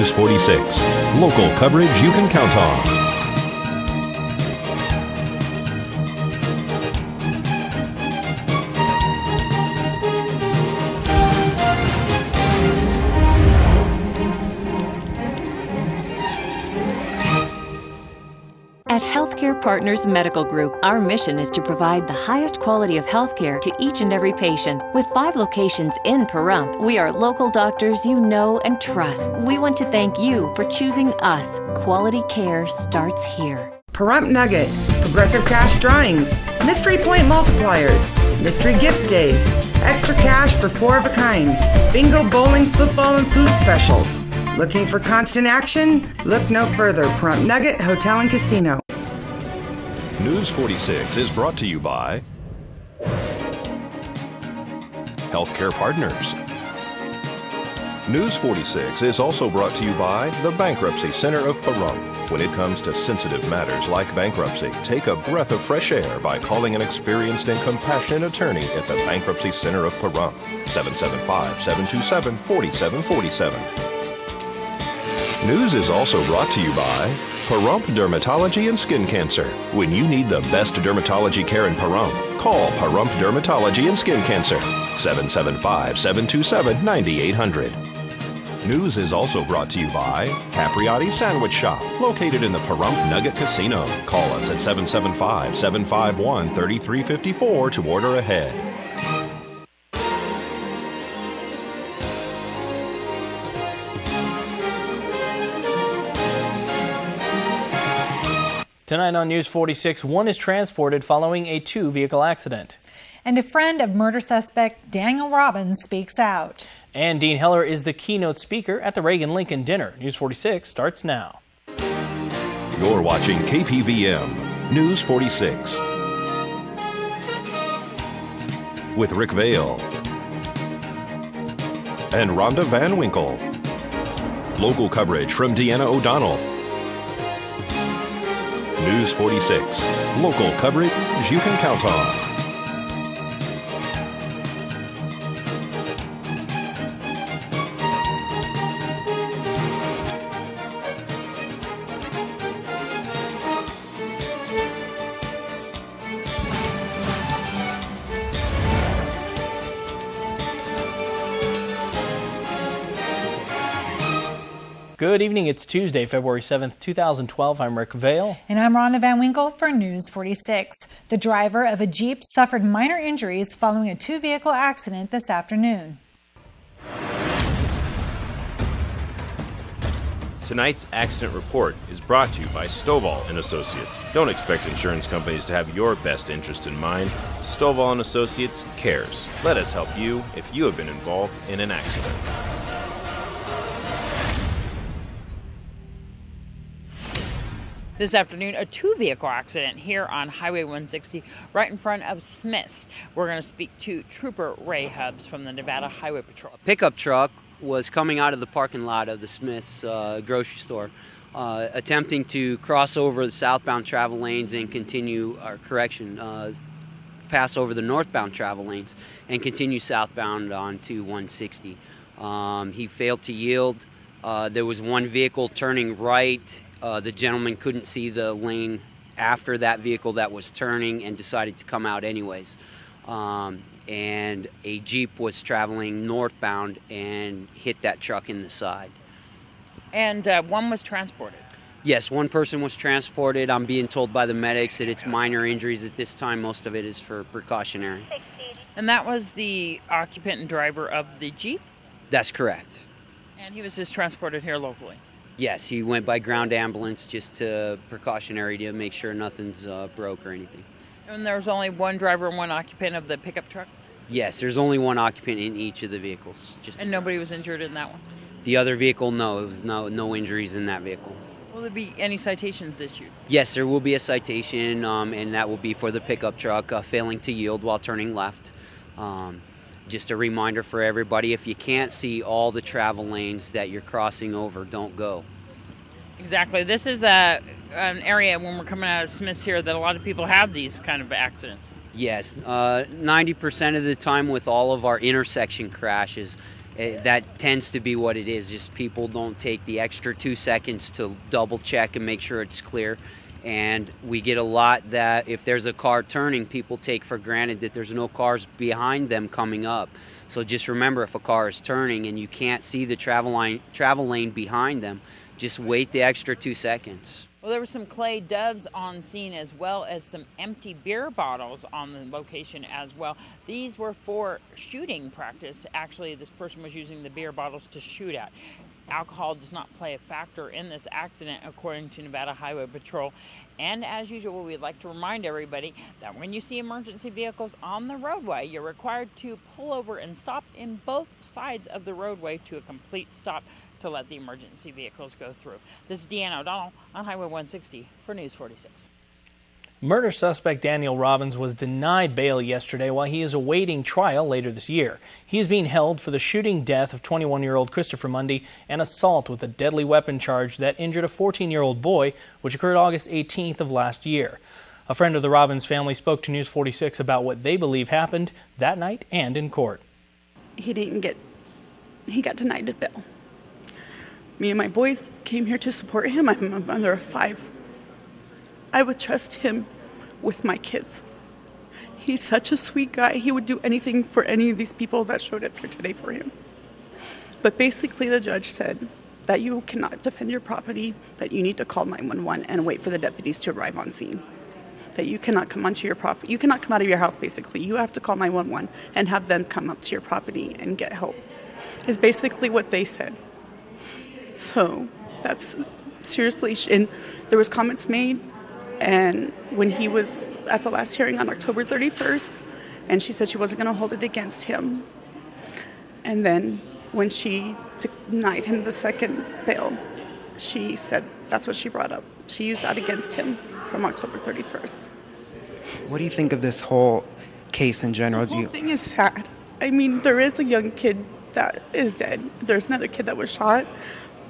News 46, local coverage you can count on. At Healthcare Partners Medical Group, our mission is to provide the highest quality of healthcare to each and every patient. With 5 locations in Pahrump, we are local doctors you know and trust. We want to thank you for choosing us. Quality care starts here. Pahrump Nugget, progressive cash drawings, mystery point multipliers, mystery gift days, extra cash for 4 of a kinds, bingo, bowling, football, and food specials. Looking for constant action? Look no further. Pahrump Nugget Hotel and Casino. News 46 is brought to you by Healthcare Partners. News 46 is also brought to you by the Bankruptcy Center of Pahrump. When it comes to sensitive matters like bankruptcy, take a breath of fresh air by calling an experienced and compassionate attorney at the Bankruptcy Center of Pahrump. 775-727-4747. News is also brought to you by Pahrump Dermatology and Skin Cancer. When you need the best dermatology care in Pahrump, call Pahrump Dermatology and Skin Cancer. 775-727-9800. News is also brought to you by Capriotti Sandwich Shop, located in the Pahrump Nugget Casino. Call us at 775-751-3354 to order ahead. Tonight on News 46, one is transported following a 2-vehicle accident. And a friend of murder suspect Daniel Robbins speaks out. And Dean Heller is the keynote speaker at the Reagan Lincoln dinner. News 46 starts now. You're watching KPVM News 46 with Rick Vale and Rhonda Van Winkle. Local coverage from Deanna O'Donnell. News 46, local coverage you can count on. Good evening. It's Tuesday, February 7th, 2012. I'm Rick Vale. And I'm Rhonda Van Winkle for News 46. The driver of a Jeep suffered minor injuries following a 2-vehicle accident this afternoon. Tonight's accident report is brought to you by Stovall & Associates. Don't expect insurance companies to have your best interest in mind. Stovall & Associates cares. Let us help you if you have been involved in an accident. This afternoon, a 2-vehicle accident here on Highway 160 right in front of Smith's. We're going to speak to Trooper Ray Hubbs from the Nevada Highway Patrol. A pickup truck was coming out of the parking lot of the Smith's grocery store, attempting to cross over the southbound travel lanes and continue, pass over the northbound travel lanes and continue southbound onto 160. He failed to yield. There was one vehicle turning right. The gentleman couldn't see the lane after that vehicle that was turning and decided to come out anyways. And a Jeep was traveling northbound and hit that truck in the side. And one was transported? Yes, one person was transported. I'm being told by the medics that it's minor injuries at this time. Most of it is for precautionary. And that was the occupant and driver of the Jeep? That's correct. And he was just transported here locally? Yes, he went by ground ambulance just to precautionary to make sure nothing's broke or anything. And there's only one driver and one occupant of the pickup truck? Yes, there's only one occupant in each of the vehicles. And nobody was injured in that one? The other vehicle, no. It was no injuries in that vehicle. Will there be any citations issued? Yes, there will be a citation, and that will be for the pickup truck failing to yield while turning left. Just a reminder for everybody, if you can't see all the travel lanes that you're crossing over, don't go. Exactly. This is an area when we're coming out of Smith's here that a lot of people have these kind of accidents. Yes, 90% of the time with all of our intersection crashes, That tends to be what it is. Just people don't take the extra 2 seconds to double check and make sure it's clear. And we get a lot that if there's a car turning, people take for granted that there's no cars behind them coming up. So just remember, if a car is turning and you can't see the travel lane behind them, just wait the extra 2 seconds. Well, there were some clay doves on scene as well as some empty beer bottles on the location as well. These were for shooting practice. Actually, this person was using the beer bottles to shoot at. Alcohol does not play a factor in this accident, according to Nevada Highway Patrol. And as usual, we'd like to remind everybody that when you see emergency vehicles on the roadway, you're required to pull over and stop in both sides of the roadway to a complete stop to let the emergency vehicles go through. This is Deanna O'Donnell on Highway 160 for News 46. Murder suspect Daniel Robbins was denied bail yesterday while he is awaiting trial later this year. He is being held for the shooting death of 21-year-old Christopher Mundy and assault with a deadly weapon charge that injured a 14-year-old boy, which occurred August 18th of last year. A friend of the Robbins family spoke to News 46 about what they believe happened that night and in court. He got denied bail. Me and my boys came here to support him. I'm a mother of 5. I would trust him with my kids. He's such a sweet guy. He would do anything for any of these people that showed up here today for him. But basically the judge said that you cannot defend your property, that you need to call 911 and wait for the deputies to arrive on scene. That you cannot come onto your property. You cannot come out of your house, basically. You have to call 911 and have them come up to your property and get help, is basically what they said. So that's seriously, and there was comments made, and when he was at the last hearing on October 31st, and she said she wasn't going to hold it against him. And then when she denied him the second bail, she said that's what she brought up. She used that against him from October 31st. What do you think of this whole case in general? The whole thing is sad. I mean, there is a young kid that is dead. There's another kid that was shot.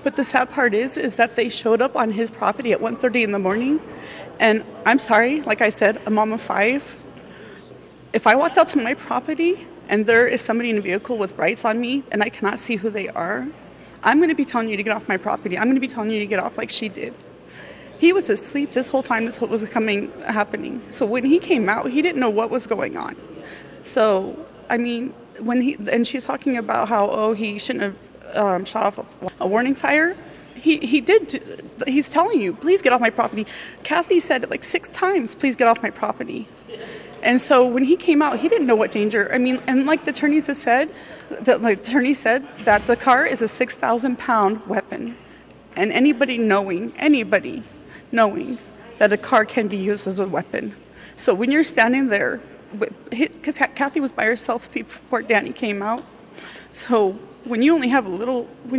But the sad part is that they showed up on his property at 1:30 in the morning. And I'm sorry, like I said, a mom of 5. If I walked out to my property and there is somebody in a vehicle with brights on me and I cannot see who they are, I'm going to be telling you to get off my property. I'm going to be telling you to get off like she did. He was asleep this whole time this was happening. So when he came out, he didn't know what was going on. So, I mean, and she's talking about how, he shouldn't have shot off a warning fire. He's telling you, please get off my property. Kathy said it like 6 times, please get off my property. And so when he came out, he didn't know what danger. I mean, and like the attorneys have said, that the car is a 6,000-pound weapon. And anybody knowing that a car can be used as a weapon. So when you're standing there, because Kathy was by herself before Danny came out. So when you only have a little, I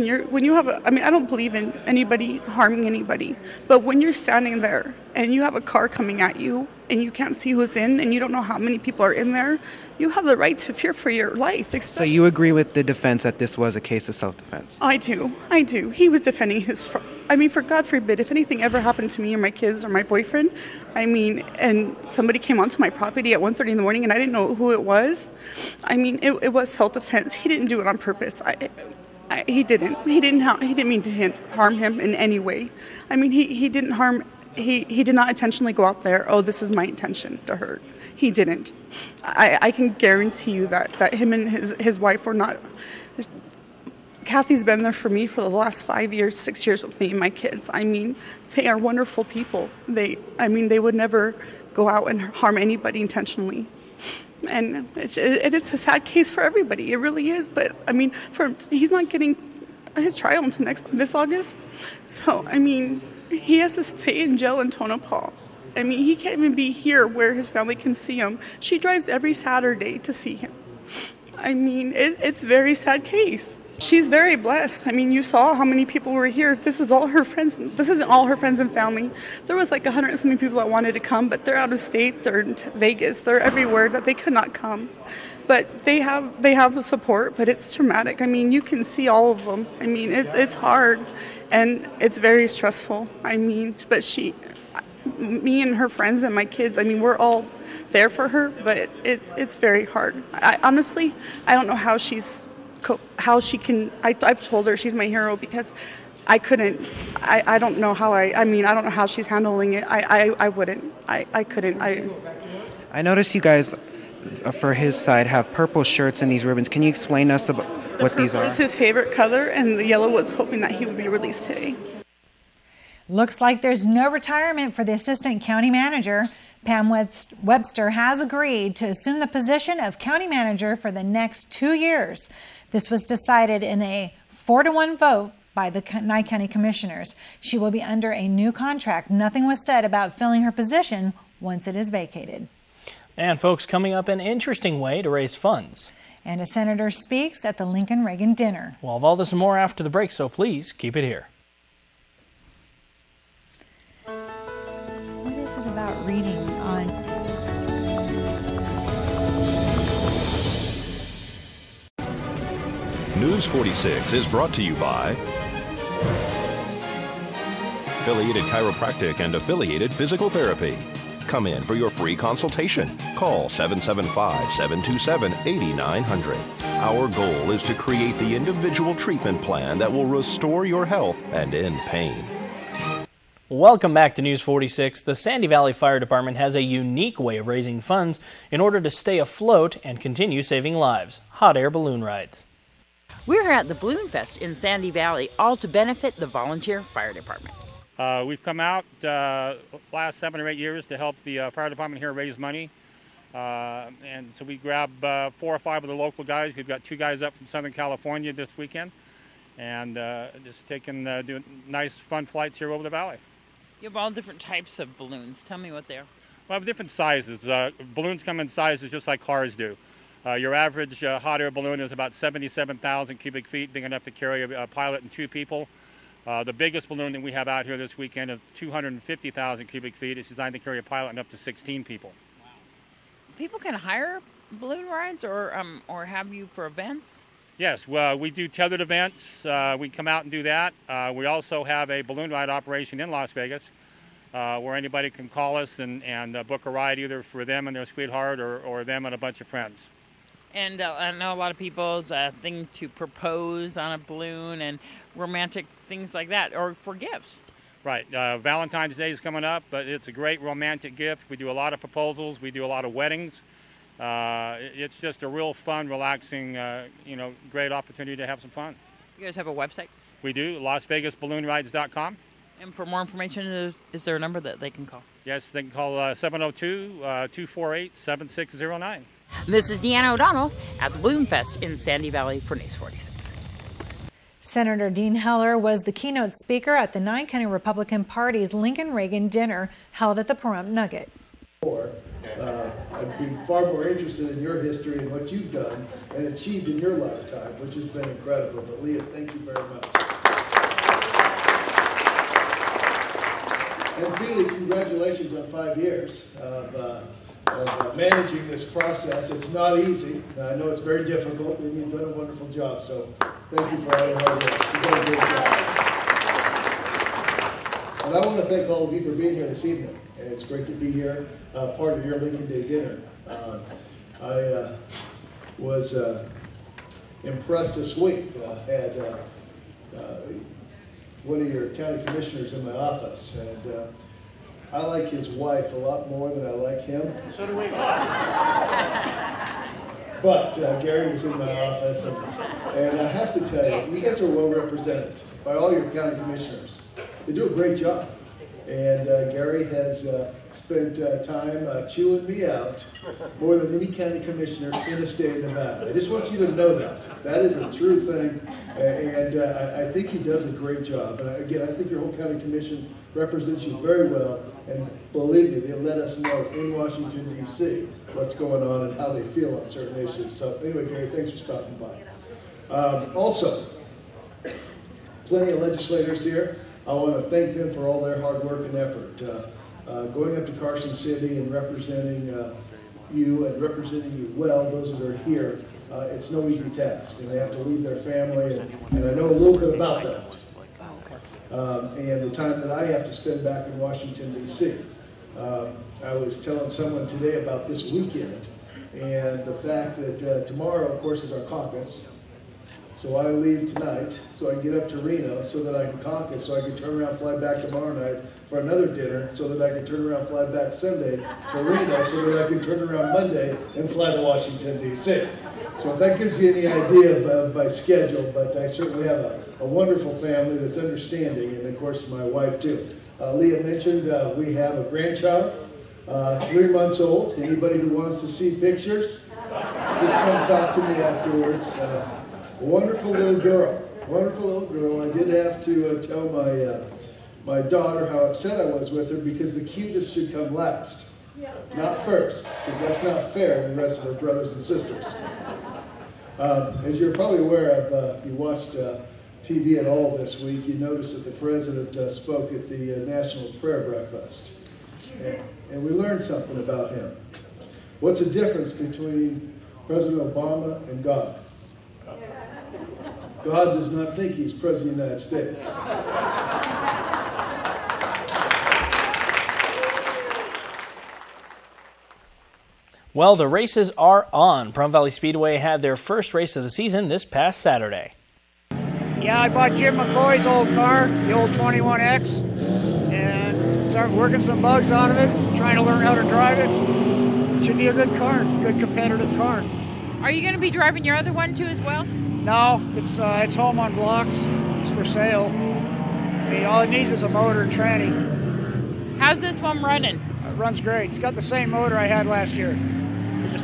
mean, I don't believe in anybody harming anybody, but when you're standing there and you have a car coming at you and you can't see who's in and you don't know how many people are in there, you have the right to fear for your life. So you agree with the defense that this was a case of self-defense? I do. He was defending for God forbid, if anything ever happened to me or my kids or my boyfriend, and somebody came onto my property at 1:30 in the morning and I didn't know who it was, it was self-defense. He didn't do it on purpose. He didn't mean to harm him in any way. He didn't harm. He did not intentionally go out there. Oh, this is my intention to hurt. He didn't. I can guarantee you that him and his wife were not. Kathy's been there for me for the last 5 years, 6 years with me and my kids. They are wonderful people. They would never go out and harm anybody intentionally. And it's a sad case for everybody. It really is. But he's not getting his trial until this August. So he has to stay in jail in Tonopah. He can't even be here where his family can see him. She drives every Saturday to see him. It's a very sad case. She's very blessed. You saw how many people were here. This is all her friends. This isn't all her friends and family. There was like 100 and something people that wanted to come, but they're out of state. They're in Vegas. They're everywhere that they could not come. But they have support, but it's traumatic. You can see all of them. It's hard, and it's very stressful. But me and her friends and my kids, we're all there for her, but it's very hard. I don't know how she's how she can. I've told her she's my hero because I couldn't. I don't know how. I don't know how she's handling it. I wouldn't. I couldn't. I noticed you guys, for his side, have purple shirts and these ribbons. Can you explain us about what these are? Purple is his favorite color, and the yellow was hoping that he would be released today. Looks like there's no retirement for the assistant county manager. Pam Webster has agreed to assume the position of county manager for the next 2 years. This was decided in a 4-1 vote by the Nye County Commissioners. She will be under a new contract. Nothing was said about filling her position once it is vacated. And folks, coming up, an interesting way to raise funds. And a senator speaks at the Lincoln-Reagan dinner. We'll have all this and more after the break, so please keep it here. What is it about reading on... News 46 is brought to you by Affiliated Chiropractic and Affiliated Physical Therapy. Come in for your free consultation. Call 775-727-8900. Our goal is to create the individual treatment plan that will restore your health and end pain. Welcome back to News 46. The Sandy Valley Fire Department has a unique way of raising funds in order to stay afloat and continue saving lives. Hot air balloon rides. We're at the Balloon Fest in Sandy Valley, all to benefit the volunteer fire department. We've come out last 7 or 8 years to help the fire department here raise money. And so we grab 4 or 5 of the local guys. We've got 2 guys up from Southern California this weekend. And just doing nice, fun flights here over the valley. You have all different types of balloons. Tell me what they are. Well, I have different sizes. Balloons come in sizes just like cars do. Your average hot air balloon is about 77,000 cubic feet, big enough to carry a pilot and 2 people. The biggest balloon that we have out here this weekend is 250,000 cubic feet. It's designed to carry a pilot and up to 16 people. Wow. People can hire balloon rides or have you for events? Yes, well, we do tethered events. We come out and do that. We also have a balloon ride operation in Las Vegas where anybody can call us and book a ride either for them and their sweetheart or them and a bunch of friends. And I know a lot of people's thing to propose on a balloon and romantic things like that, or for gifts. Right. Valentine's Day is coming up, but it's a great romantic gift. We do a lot of proposals. We do a lot of weddings. It's just a real fun, relaxing, great opportunity to have some fun. You guys have a website? We do, LasVegasBalloonRides.com. And for more information, is there a number that they can call? Yes, they can call 702-248-7609. This is Deanna O'Donnell at the Balloon Fest in Sandy Valley for News 46. Senator Dean Heller was the keynote speaker at the Nye County Republican Party's Lincoln-Reagan dinner held at the Pahrump Nugget. I'd be far more interested in your history and what you've done and achieved in your lifetime, which has been incredible. But Leah, thank you very much. And Feely, congratulations on 5 years of managing this process. It's not easy. I know it's very difficult, and you've done a wonderful job. So thank you for all your hard work. You've done a great job. And I want to thank all of you for being here this evening. And it's great to be here, part of your Lincoln Day dinner. I was impressed this week. Had one of your county commissioners in my office, and I like his wife a lot more than I like him. So do we. But Gary was in my office, and I have to tell you, you guys are well represented by all your county commissioners. They do a great job. And Gary has spent time chewing me out more than any county commissioner in the state of Nevada. I just want you to know that. That is a true thing, and I think he does a great job. And again, I think your whole county commission represents you very well, and believe me, they let us know in Washington, D.C. what's going on and how they feel on certain issues. So anyway, Gary, thanks for stopping by. Also, plenty of legislators here. I want to thank them for all their hard work and effort. Going up to Carson City and representing you and representing you well, those that are here, it's no easy task. And they have to leave their family, and I know a little bit about that. And the time that I have to spend back in Washington, D.C. I was telling someone today about this weekend and the fact that tomorrow, of course, is our caucus. So I leave tonight so I can get up to Reno so that I can caucus, so I can turn around, fly back tomorrow night for another dinner, so that I can turn around, fly back Sunday to Reno, so that I can turn around Monday and fly to Washington, D.C. So if that gives you any idea of my schedule, but I certainly have a wonderful family that's understanding, and of course my wife too. Leah mentioned we have a grandchild, 3 months old. Anybody who wants to see pictures, just come talk to me afterwards. Wonderful little girl, wonderful little girl. I did have to tell my daughter how upset I was with her because the cutest should come last, not first, because that's not fair to the rest of her brothers and sisters. As you're probably aware of, you watched TV at all this week, you noticed that the president spoke at the National Prayer Breakfast. And we learned something about him. What's the difference between President Obama and God? God does not think he's President of the United States. Well, the races are on. Pahrump Valley Speedway had their first race of the season this past Saturday. Yeah, I bought Jim McCoy's old car, the old 21X, and started working some bugs out of it, trying to learn how to drive it. It should be a good car, good competitive car. Are you going to be driving your other one too as well? No, it's home on blocks. It's for sale. I mean, all it needs is a motor and tranny. How's this one running? It runs great. It's got the same motor I had last year.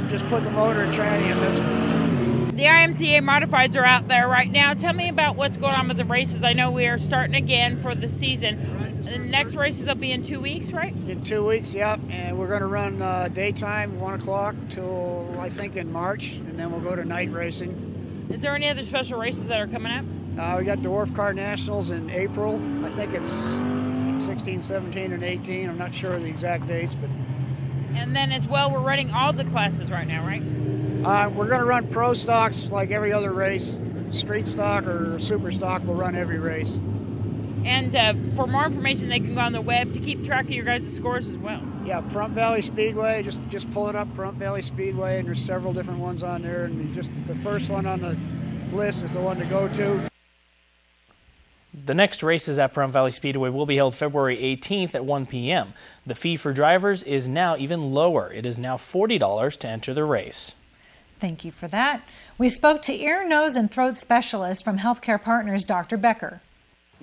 Just put the motor and tranny in this one. The IMCA modifieds are out there right now. Tell me about what's going on with the races. I know we are starting again for the season. The next races will be in 2 weeks, right? In 2 weeks, yep. And we're going to run daytime, 1 o'clock, till I think in March, and then we'll go to night racing. Is there any other special races that are coming up? We got Dwarf Car Nationals in April. I think it's 16, 17, and 18. I'm not sure of the exact dates, but. And then as well, we're running all the classes right now, right? We're going to run pro stocks like every other race. Street stock or super stock will run every race. And for more information, they can go on the web to keep track of your guys' scores as well. Yeah, Pahrump Valley Speedway. Just pull it up, Pahrump Valley Speedway, and there's several different ones on there. And just the first one on the list is the one to go to. The next races at Pahrump Valley Speedway will be held February 18th at 1 p.m. The fee for drivers is now even lower. It is now $40 to enter the race. Thank you for that. We spoke to ear, nose, and throat specialist from Healthcare Partners, Dr. Becker.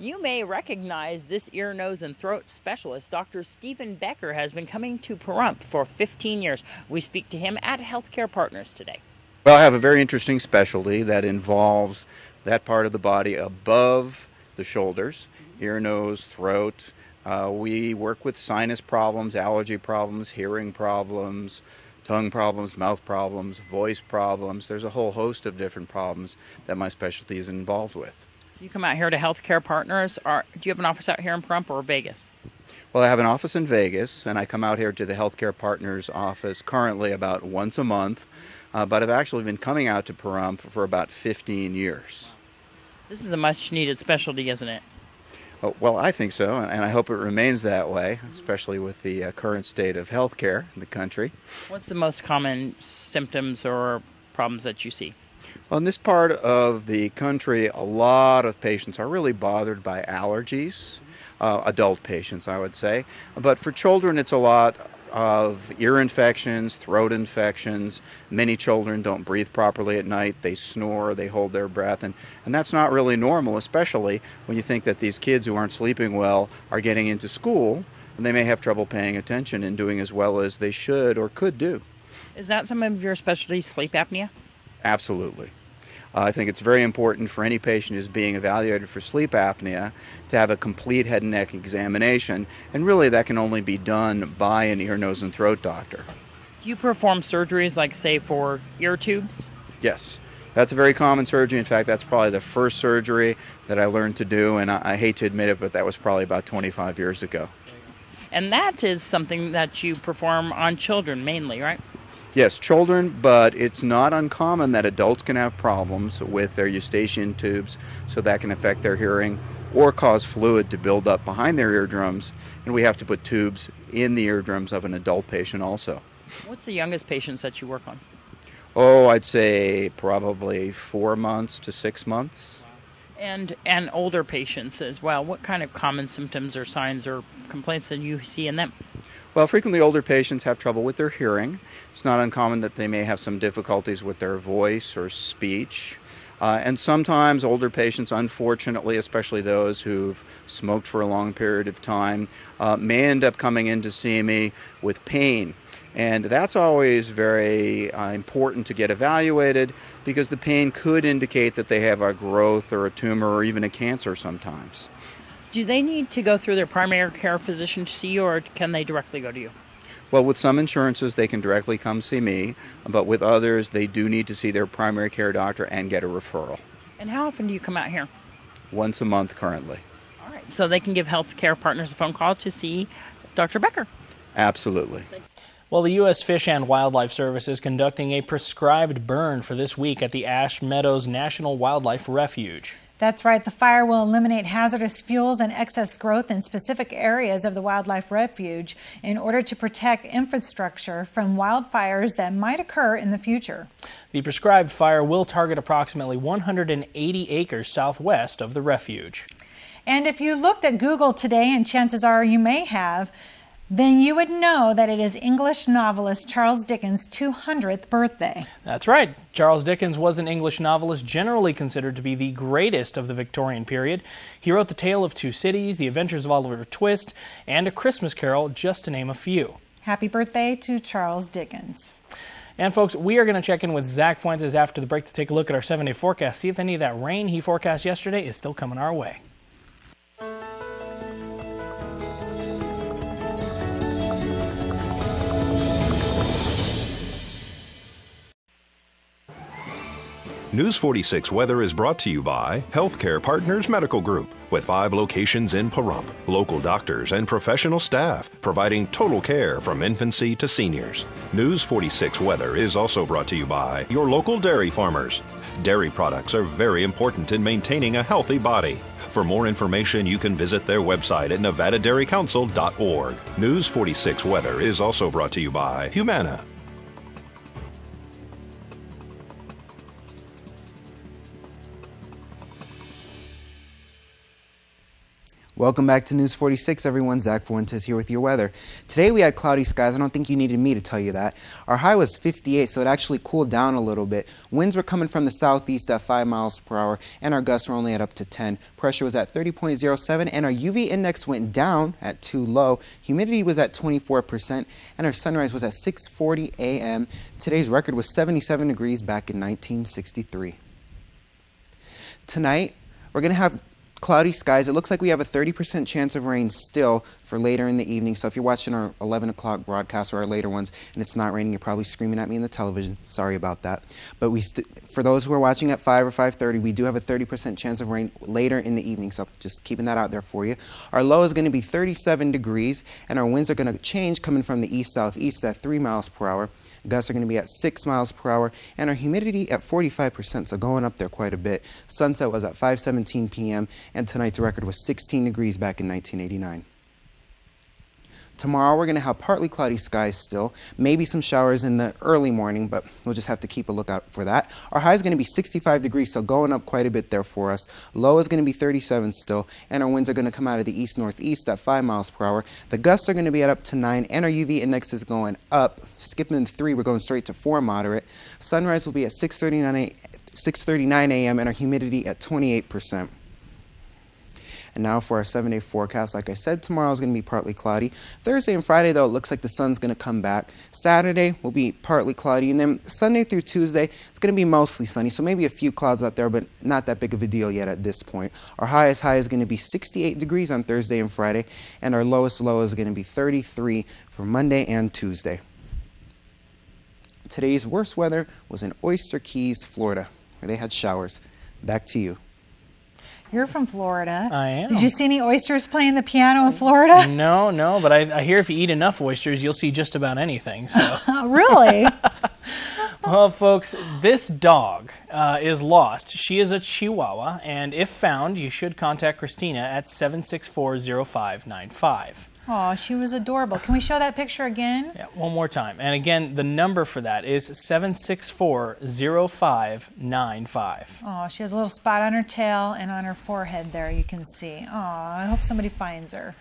You may recognize this ear, nose, and throat specialist. Dr. Stephen Becker has been coming to Pahrump for 15 years. We speak to him at Healthcare Partners today. Well, I have a very interesting specialty that involves that part of the body above the shoulders, ear, nose, throat. We work with sinus problems, allergy problems, hearing problems, tongue problems, mouth problems, voice problems. There's a whole host of different problems that my specialty is involved with. You come out here to Healthcare Partners. Do you have an office out here in Pahrump or Vegas? Well, I have an office in Vegas, and I come out here to the Healthcare Partners office currently about once a month, but I've actually been coming out to Pahrump for about 15 years. This is a much-needed specialty, isn't it? Oh, well, I think so, and I hope it remains that way, especially with the current state of healthcare in the country. What's the most common symptoms or problems that you see? Well, in this part of the country, a lot of patients are really bothered by allergies, adult patients, I would say. But for children, it's a lot of ear infections, throat infections. Many children don't breathe properly at night. They snore, they hold their breath, and that's not really normal, especially when you think that these kids who aren't sleeping well are getting into school, and they may have trouble paying attention and doing as well as they should or could do. Is that some of your specialty, sleep apnea? Absolutely. I think it's very important for any patient who's being evaluated for sleep apnea to have a complete head and neck examination, and really that can only be done by an ear, nose, and throat doctor. Do you perform surgeries like, say, for ear tubes? Yes. That's a very common surgery. In fact, that's probably the first surgery that I learned to do, and I hate to admit it, but that was probably about 25 years ago. And that is something that you perform on children mainly, right? Yes, children, but it's not uncommon that adults can have problems with their eustachian tubes, so that can affect their hearing or cause fluid to build up behind their eardrums, and we have to put tubes in the eardrums of an adult patient also. What's the youngest patients that you work on? Oh, I'd say probably 4 months to 6 months. And older patients as well. What kind of common symptoms or signs or complaints that you see in them? Well, frequently older patients have trouble with their hearing. It's not uncommon that they may have some difficulties with their voice or speech. And sometimes older patients, unfortunately, especially those who've smoked for a long period of time, may end up coming in to see me with pain. And that's always very important to get evaluated, because the pain could indicate that they have a growth or a tumor or even a cancer sometimes. Do they need to go through their primary care physician to see you, or can they directly go to you? Well, with some insurances, they can directly come see me, but with others, they do need to see their primary care doctor and get a referral. And how often do you come out here? Once a month currently. All right, so they can give Healthcare Partners a phone call to see Dr. Becker. Absolutely. Well, the U.S. Fish and Wildlife Service is conducting a prescribed burn for this week at the Ash Meadows National Wildlife Refuge. That's right. The fire will eliminate hazardous fuels and excess growth in specific areas of the wildlife refuge in order to protect infrastructure from wildfires that might occur in the future. The prescribed fire will target approximately 180 acres southwest of the refuge. And if you looked at Google today, and chances are you may have, then you would know that it is English novelist Charles Dickens' 200th birthday. That's right. Charles Dickens was an English novelist generally considered to be the greatest of the Victorian period. He wrote The Tale of Two Cities, The Adventures of Oliver Twist, and A Christmas Carol, just to name a few. Happy birthday to Charles Dickens. And folks, we are going to check in with Zach Fuentes after the break to take a look at our 7-day forecast, see if any of that rain he forecast yesterday is still coming our way. News 46 weather is brought to you by Healthcare Partners Medical Group, with 5 locations in Pahrump. Local doctors and professional staff providing total care from infancy to seniors. News 46 weather is also brought to you by your local dairy farmers. Dairy products are very important in maintaining a healthy body. For more information, you can visit their website at nevadadairycouncil.org. News 46 weather is also brought to you by Humana. Welcome back to News 46, everyone. Zach Fuentes here with your weather. Today we had cloudy skies. I don't think you needed me to tell you that. Our high was 58, so it actually cooled down a little bit. Winds were coming from the southeast at 5 miles per hour, and our gusts were only at up to 10. Pressure was at 30.07, and our UV index went down at 2 low. Humidity was at 24%, and our sunrise was at 6:40 a.m. Today's record was 77 degrees back in 1963. Tonight, we're going to have cloudy skies. It looks like we have a 30% chance of rain still for later in the evening. So if you're watching our 11 o'clock broadcast or our later ones and it's not raining, you're probably screaming at me in the television. Sorry about that. But for those who are watching at 5 or 5:30, we do have a 30% chance of rain later in the evening. So just keeping that out there for you. Our low is going to be 37 degrees, and our winds are going to change coming from the east-southeast at 3 miles per hour. Gusts are going to be at 6 miles per hour, and our humidity at 45%, so going up there quite a bit. Sunset was at 5:17 p.m., and tonight's record was 16 degrees back in 1989. Tomorrow we're going to have partly cloudy skies still, maybe some showers in the early morning, but we'll just have to keep a lookout for that. Our high is going to be 65 degrees, so going up quite a bit there for us. Low is going to be 37 still, and our winds are going to come out of the east-northeast at 5 miles per hour. The gusts are going to be at up to 9, and our UV index is going up. Skipping the 3, we're going straight to 4 moderate. Sunrise will be at 6:39 a.m., and our humidity at 28%. And now for our 7-day forecast. Like I said, tomorrow is going to be partly cloudy. Thursday and Friday, though, it looks like the sun's going to come back. Saturday will be partly cloudy. And then Sunday through Tuesday, it's going to be mostly sunny. So maybe a few clouds out there, but not that big of a deal yet at this point. Our highest high is going to be 68 degrees on Thursday and Friday. And our lowest low is going to be 33 for Monday and Tuesday. Today's worst weather was in Oyster Keys, Florida, where they had showers. Back to you. You're from Florida. I am. Did you see any oysters playing the piano in Florida? No, but I hear if you eat enough oysters, you'll see just about anything. So. Really? Well, folks, this dog is lost. She is a Chihuahua, and if found, you should contact Christina at 764-0595. Oh, she was adorable. Can we show that picture again? Yeah, one more time. And again, the number for that is 764-0595. Oh, she has a little spot on her tail and on her forehead there, you can see. Oh, I hope somebody finds her.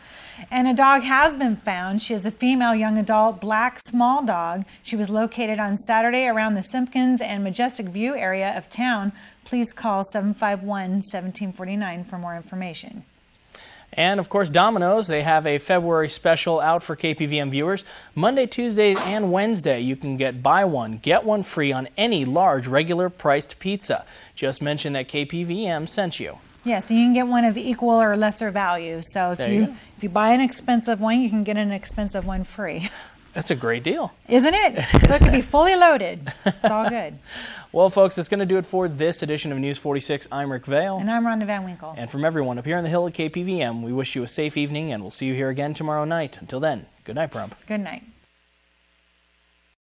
And a dog has been found. She is a female young adult black small dog. She was located on Saturday around the Simpkins and Majestic View area of town. Please call 751-1749 for more information. And, of course, Domino's, they have a February special out for KPVM viewers. Monday, Tuesday, and Wednesday, you can get buy one, get one free on any large, regular-priced pizza. Just mention that KPVM sent you. Yeah, so you can get one of equal or lesser value. So if you buy an expensive one, you can get an expensive one free. That's a great deal. Isn't it? So it can be fully loaded. It's all good. Well, folks, that's going to do it for this edition of News 46. I'm Rick Vale. And I'm Rhonda Van Winkle. And from everyone up here on the Hill at KPVM, we wish you a safe evening, and we'll see you here again tomorrow night. Until then, good night, Prump. Good night.